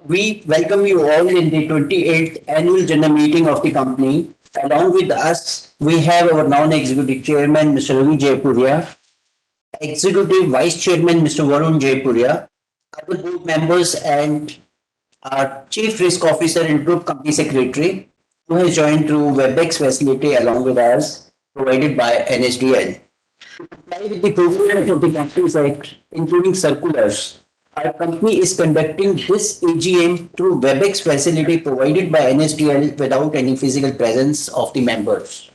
We welcome you all in the 28th annual general meeting of the company. Along with us, we have our non-executive chairman, Mr. Ravi Jaipuria, executive vice chairman, Mr. Varun Jaipuria, other board members, and our chief risk officer and group company secretary, who has joined through WebEx facility along with us, provided by NSDL. Comply with the provisions of the Companies Act, including circulars. Our company is conducting this AGM through WebEx facility provided by NSDL without any physical presence of the members.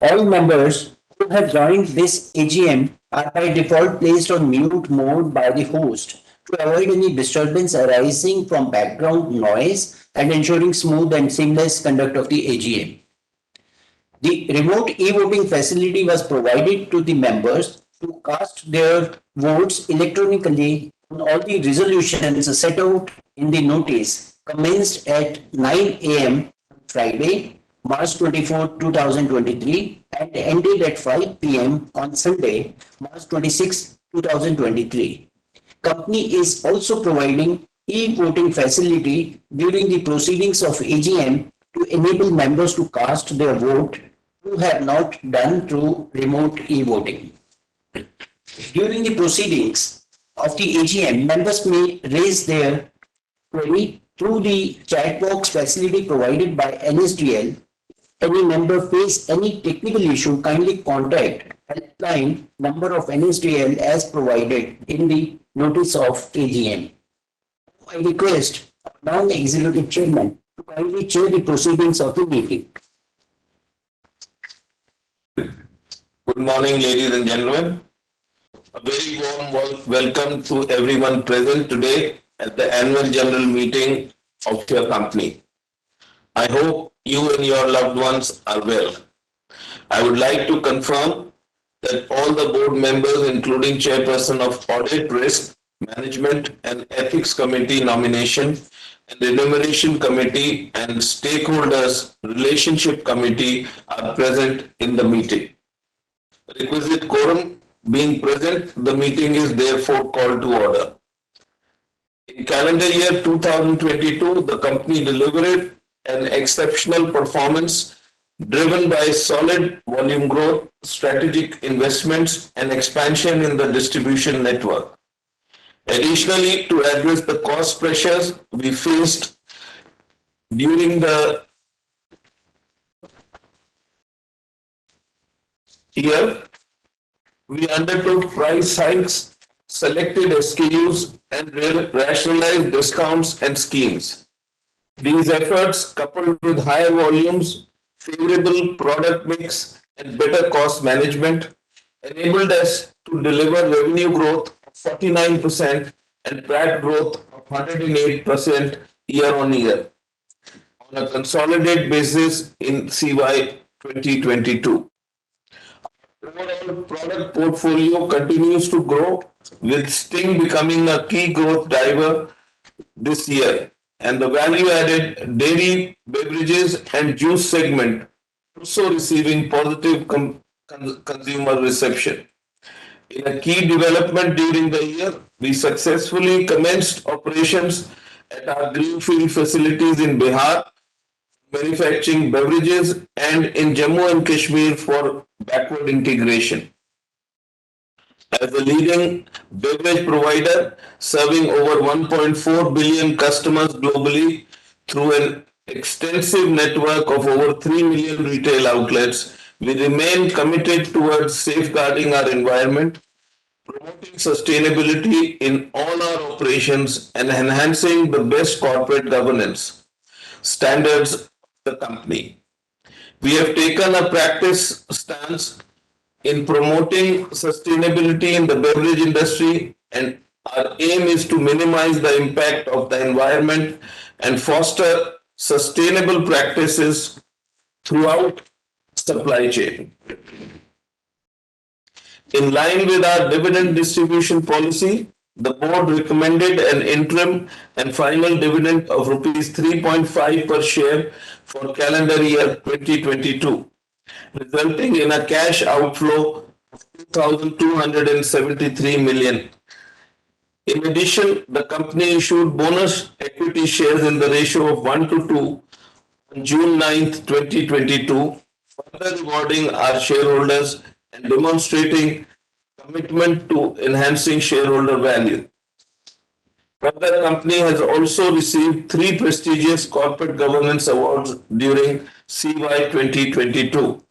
All members who have joined this AGM are by default placed on mute mode by the host to avoid any disturbance arising from background noise and ensuring smooth and seamless conduct of the AGM. The remote e-voting facility was provided to the members to cast their votes electronically on all the resolutions set out in the notice commenced at 9 a.m. Friday, March 24, 2023 and ended at 5 p.m. on Sunday, March 26, 2023. Company is also providing e-voting facility during the proceedings of AGM to enable members to cast their vote who have not done through remote e-voting. During the proceedings of the AGM, members may raise their query through the chat box facility provided by NSDL. Any member face any technical issue, kindly contact helpline number of NSDL as provided in the notice of AGM. I request non-executive chairman to kindly chair the proceedings of the meeting. Good morning, ladies and gentlemen. A very warm welcome to everyone present today at the annual general meeting of your company. I hope you and your loved ones are well. I would like to confirm that all the board members, including Chairperson of Audit, Risk, Management and Ethics Committee Nomination and Remuneration Committee and Stakeholders Relationship Committee are present in the meeting. Requisite quorum being present, the meeting is therefore called to order. In calendar year 2022, the company delivered an exceptional performance driven by solid volume growth, strategic investments, and expansion in the distribution network. Additionally, to address the cost pressures we faced during the year, we undertook price hikes, selected SKUs, and rationalized discounts and schemes. These efforts, coupled with higher volumes, favorable product mix, and better cost management, enabled us to deliver revenue growth of 49% and PAT growth of 108% year-on-year on a consolidated basis in CY 2022. Overall product portfolio continues to grow, with Sting becoming a key growth driver this year, and the value-added dairy, beverages, and juice segment also receiving positive consumer reception. In a key development during the year, we successfully commenced operations at our greenfield facilities in Bihar, manufacturing beverages, and in Jammu and Kashmir for backward integration. As a leading beverage provider serving over 1.4 billion customers globally through an extensive network of over 3 million retail outlets, we remain committed towards safeguarding our environment, promoting sustainability in all our operations, and enhancing the best corporate governance standards of the company. We have taken a practice stance in promoting sustainability in the beverage industry, and our aim is to minimize the impact of the environment and foster sustainable practices throughout the supply chain. In line with our dividend distribution policy, the board recommended an interim and final dividend of rupees 3.5 per share for calendar year 2022, resulting in a cash outflow of 2,273 million. In addition, the company issued bonus equity shares in the ratio of 1 to 2 on June 9th, 2022, further rewarding our shareholders and demonstrating commitment to enhancing shareholder value. The company has also received three prestigious corporate governance awards during CY 2022.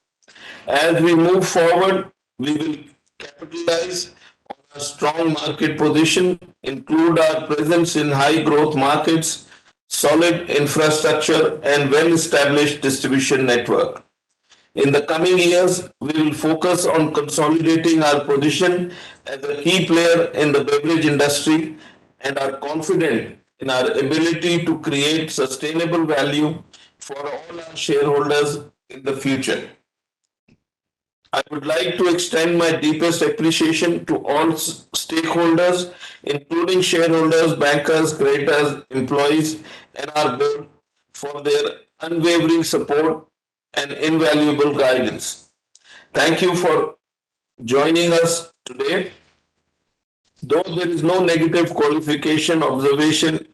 As we move forward, we will capitalize on our strong market position, include our presence in high growth markets, solid infrastructure, and well established distribution network. In the coming years, we will focus on consolidating our position as a key player in the beverage industry and are confident in our ability to create sustainable value for all our shareholders in the future. I would like to extend my deepest appreciation to all stakeholders, including shareholders, bankers, creditors, employees, and our board for their unwavering support and invaluable guidance. Thank you for joining us today. Though there is no negative qualification observation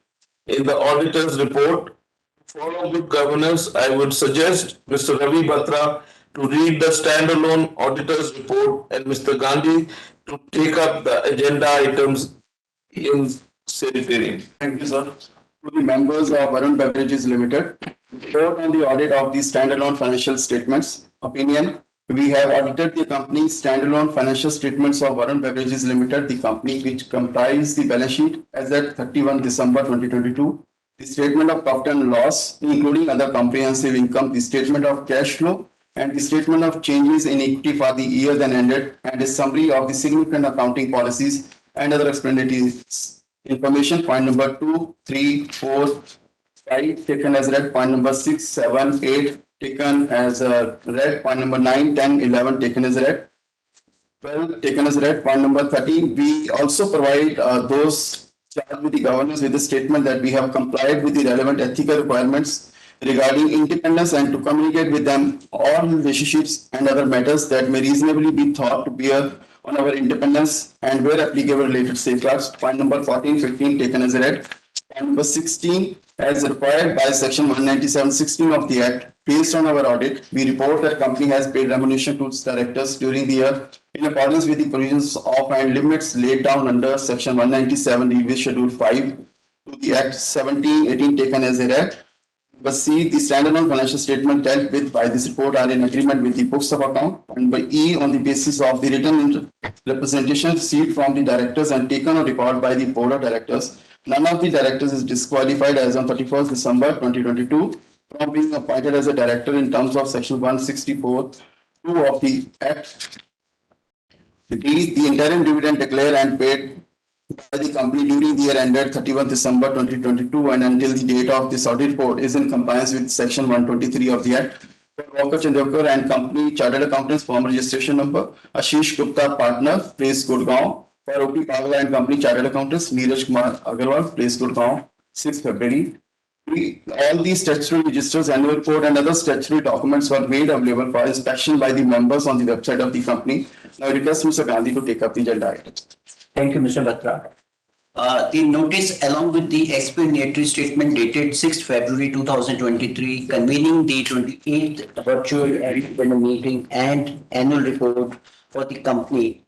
in the auditor's report, to follow good governance, I would suggest Mr. Ravi Batra to read the standalone auditor's report and Mr. Gandhi to take up the agenda items in secretariat. Thank you, sir. To the members of Varun Beverages Limited, report on the audit of the standalone financial statements. Opinion. We have audited the company's standalone financial statements of Varun Beverages Limited, the company which comprise the balance sheet as at 31 December 2022, the statement of profit and loss, including other comprehensive income, the statement of cash flow, and the statement of changes in equity for the year then ended, and a summary of the significant accounting policies and other explanatories information. Point number 2, 3, 4, 5 taken as read. Point number 6, 7, 8 taken as read. Point number 9, 10, 11 taken as read. 12 taken as read. Point number 13. We also provide those charged with the governance with the statement that we have complied with the relevant ethical requirements regarding independence and to communicate with them all relationships and other matters that may reasonably be thought to bear on our independence and where applicable related safeguards. Point number 14, 15 taken as read. Point number 16, as required by section 197(16) of the Act, based on our audit, we report that company has paid remuneration to its directors during the year in accordance with the provisions of and limits laid down under section 197 Revised Schedule 5 to the Act 1718 taken as read. But C, the standalone financial statement dealt with by this report are in agreement with the books of account. And by E, on the basis of the written representation received from the directors and taken on record by the board of directors, none of the directors is disqualified as on 31st December 2022 from being appointed as a director in terms of section 164(2) of the Act. D, the interim dividend declared and paid by the company during the year ended 31 December 2022 and until the date of this audit report is in compliance with section 123 of the Act. For Walker Chandokar and Company Chartered Accountants, firm registration number, Ashish Gupta, partner, place Gurgaon. For OP Pagla and Company Chartered Accountants, Neeraj Kumar Agarwal, place Gurgaon, 6 February. All these statutory registers, annual report, and other statutory documents were made available for inspection by the members on the website of the company. Now I request Mr. Gandhi to take up the agenda items. Thank you, Mr. Batra. The notice along with the explanatory statement dated 6th February 2023 convening the 28th virtual annual meeting and annual report for the company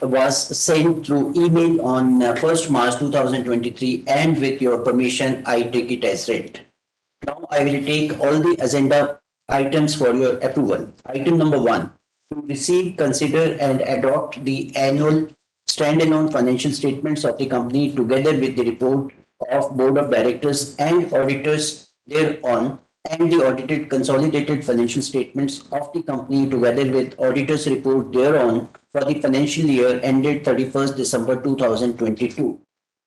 was sent through email on 1st March 2023 and with your permission I take it as read. Now I will take all the agenda items for your approval. Item number 1, to receive, consider and adopt the annual standalone financial statements of the company together with the report of board of directors and auditors thereon and the audited consolidated financial statements of the company together with auditors report thereon for the financial year ended 31st December 2022.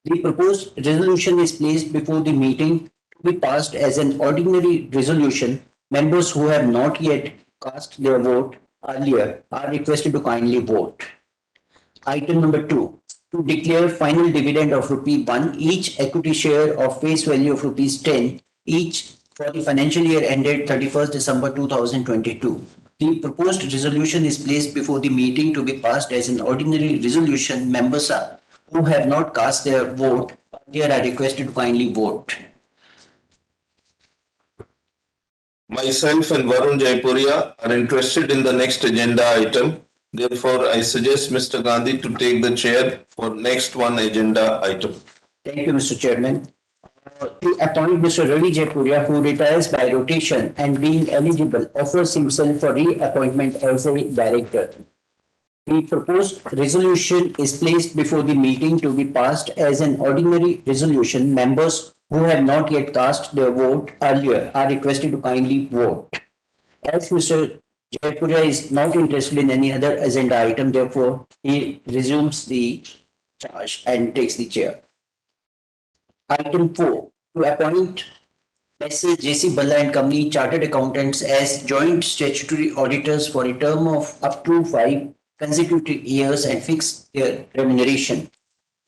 The proposed resolution is placed before the meeting to be passed as an ordinary resolution. Members who have not yet cast their vote earlier are requested to kindly vote. Item number 2, to declare final dividend of ₹1 each equity share of face value of ₹10 each for the financial year ended 31st December 2022. The proposed resolution is placed before the meeting to be passed as an ordinary resolution. Members who have not cast their vote, they are requested to kindly vote. Myself and Varun Jaipuria are interested in the next agenda item. Therefore, I suggest Mr. Gandhi to take the chair for next one agenda item. Thank you, Mr. Chairman. To appoint Mr. Ravi Jaipuria, who retires by rotation and being eligible, offers himself for reappointment as a director. The proposed resolution is placed before the meeting to be passed as an ordinary resolution. Members who have not yet cast their vote earlier are requested to kindly vote. As Mr. Jaipuria is not interested in any other agenda item, therefore he resumes the charge and takes the chair. Item 4, to appoint Messrs. J.C. Balla and Company Chartered Accountants as joint statutory auditors for a term of up to 5 consecutive years and fix their remuneration.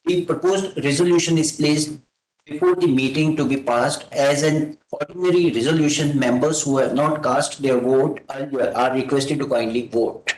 The proposed resolution is placed before the meeting to be passed as an ordinary resolution. Members who have not cast their vote earlier are requested to kindly vote.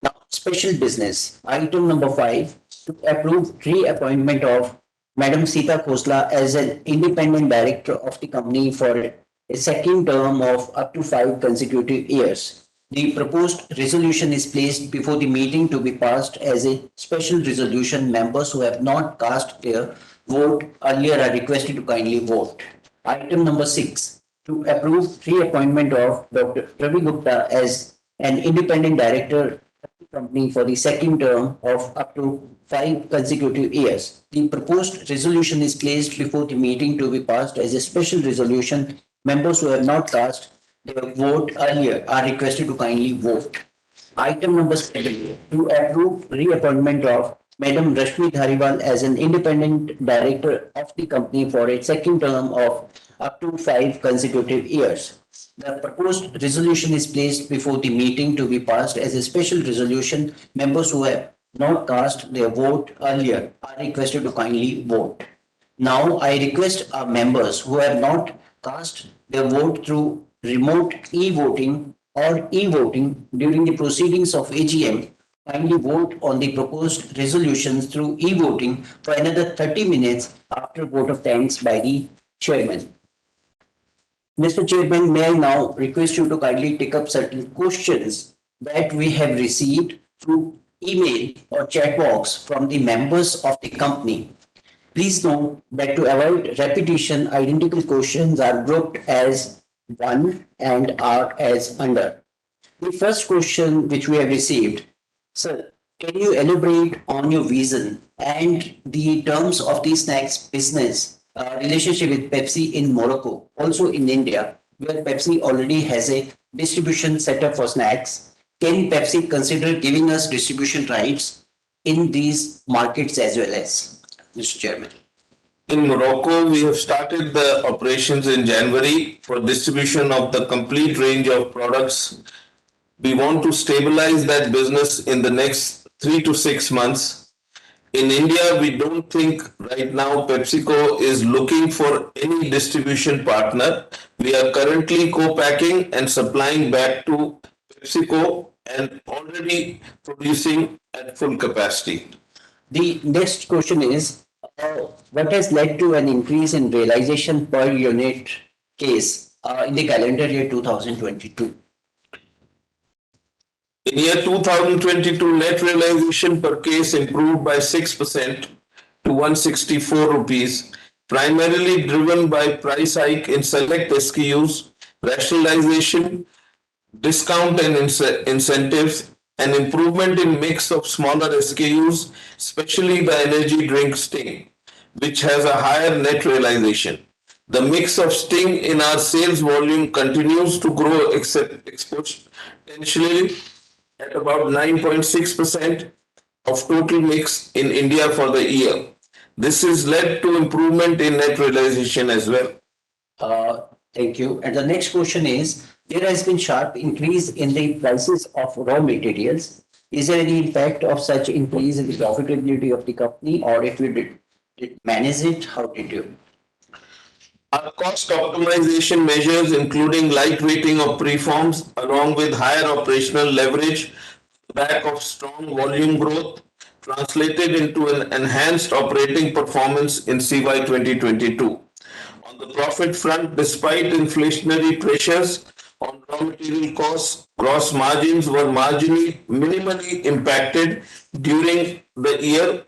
Now, special business. Item number 5, to approve reappointment of Madam Sita Khosla as an independent director of the company for a second term of up to 5 consecutive years. The proposed resolution is placed before the meeting to be passed as a special resolution. Members who have not cast their vote earlier are requested to kindly vote. Item number 6, to approve reappointment of Dr. Ravi Gupta as an independent director of the company for the second term of up to 5 consecutive years. The proposed resolution is placed before the meeting to be passed as a special resolution. Members who have not cast their vote earlier are requested to kindly vote. Item number 7, to approve reappointment of Madam Rashmi Dhariwal as an independent director of the company for a second term of up to 5 consecutive years. The proposed resolution is placed before the meeting to be passed as a special resolution. Members who have not cast their vote earlier are requested to kindly vote. Now, I request our members who have not cast their vote through remote e-voting or e-voting during the proceedings of AGM kindly vote on the proposed resolutions through e-voting for another 30 minutes after vote of thanks by the chairman. Mr. Chairman, may I now request you to kindly take up certain questions that we have received through email or chat box from the members of the company. Please note that to avoid repetition, identical questions are grouped as one and are as under. The first question which we have received, sir, can you elaborate on your vision and the terms of the snacks business relationship with Pepsi in Morocco, also in India, where Pepsi already has a distribution setup for snacks? Can Pepsi consider giving us distribution rights in these markets as well as, Mr. Chairman? In Morocco, we have started the operations in January for distribution of the complete range of products. We want to stabilize that business in the next 3 to 6 months. In India, we don't think right now PepsiCo is looking for any distribution partner. We are currently co-packing and supplying back to PepsiCo and already producing at full capacity. The next question is, what has led to an increase in realization per unit case in the calendar year 2022? In year 2022, net realization per case improved by 6% to 164 rupees, primarily driven by price hike in select SKUs, rationalization, discount and incentives, and improvement in mix of smaller SKUs, especially the energy drink Sting, which has a higher net realization. The mix of Sting in our sales volume continues to grow exponentially at about 9.6% of total mix in India for the year. This has led to improvement in net realization as well. Thank you. And the next question is, there has been sharp increase in the prices of raw materials. Is there any impact of such increase in the profitability of the company, or if you did manage it, how did you? Our cost optimization measures, including lightweighting of preforms, along with higher operational leverage, back of strong volume growth, translated into an enhanced operating performance in CY 2022. On the profit front, despite inflationary pressures on raw material costs, gross margins were minimally impacted during the year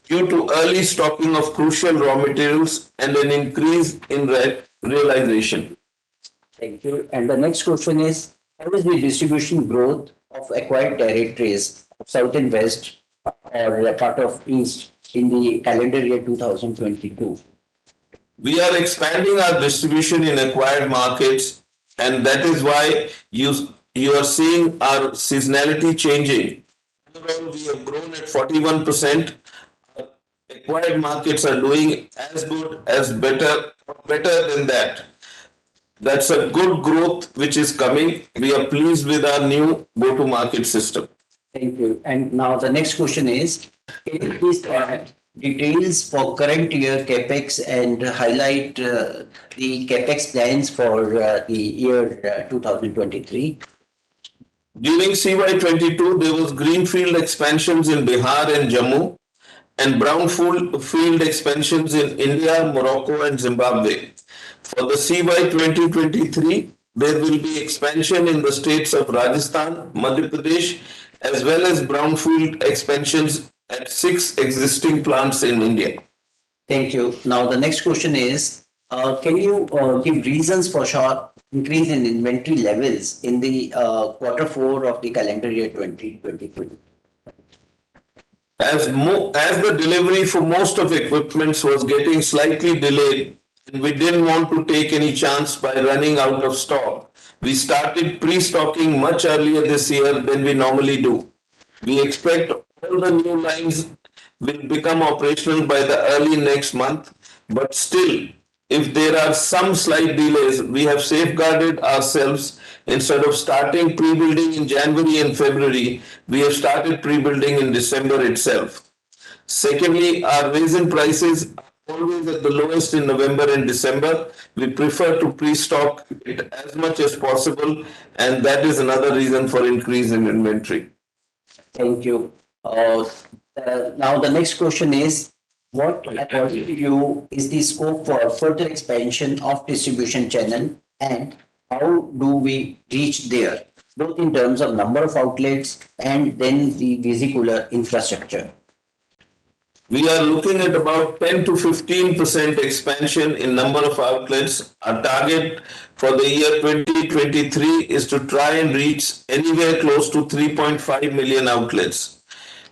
due to early stocking of crucial raw materials and an increase in realization. Thank you. And the next question is, how is the distribution growth of acquired territories of South and West or a part of East in the calendar year 2022? We are expanding our distribution in acquired markets, and that is why you are seeing our seasonality changing. Overall, we have grown at 41%. Acquired markets are doing as good as better than that. That's a good growth which is coming. We are pleased with our new go-to-market system. Thank you. And now the next question is, can you please add details for current year CapEx and highlight the CapEx plans for the year 2023? During CY 22, there was greenfield expansions in Bihar and Jammu and brownfield expansions in India, Morocco and Zimbabwe. For the CY 2023, there will be expansion in the states of Rajasthan, Madhya Pradesh, as well as brownfield expansions at 6 existing plants in India. Thank you. Now the next question is, can you give reasons for sharp increase in inventory levels in the quarter four of the calendar year 2022? As the delivery for most of equipments was getting slightly delayed, and we didn't want to take any chance by running out of stock, we started pre-stocking much earlier this year than we normally do. We expect all the new lines will become operational by the early next month, but still, if there are some slight delays, we have safeguarded ourselves. Instead of starting pre-building in January and February, we have started pre-building in December itself. Secondly, our resin prices are always at the lowest in November and December. We prefer to pre-stock it as much as possible, and that is another reason for increase in inventory. Thank you. Now the next question is, what according to you is the scope for further expansion of distribution channel and how do we reach there, both in terms of number of outlets and then the vesicular infrastructure? We are looking at about 10 to 15% expansion in number of outlets. Our target for the year 2023 is to try and reach anywhere close to 3.5 million outlets.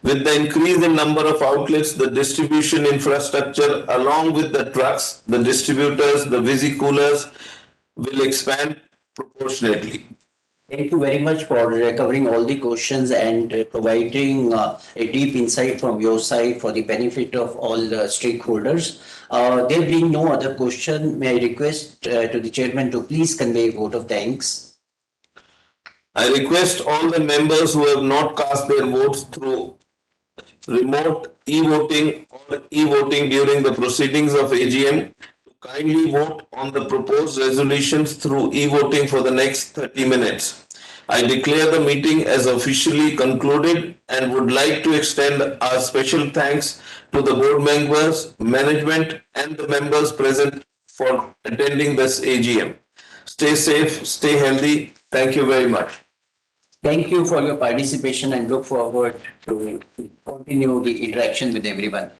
With the increase in number of outlets, the distribution infrastructure along with the trucks, the distributors, the vesiculars will expand proportionately. Thank you very much for covering all the questions and providing a deep insight from your side for the benefit of all the stakeholders. There being no other question, may I request to the chairman to please convey a vote of thanks. I request all the members who have not cast their votes through remote e-voting or e-voting during the proceedings of AGM to kindly vote on the proposed resolutions through e-voting for the next 30 minutes. I declare the meeting as officially concluded and would like to extend our special thanks to the board members, management and the members present for attending this AGM. Stay safe, stay healthy. Thank you very much. Thank you for your participation and look forward to continue the interaction with everyone.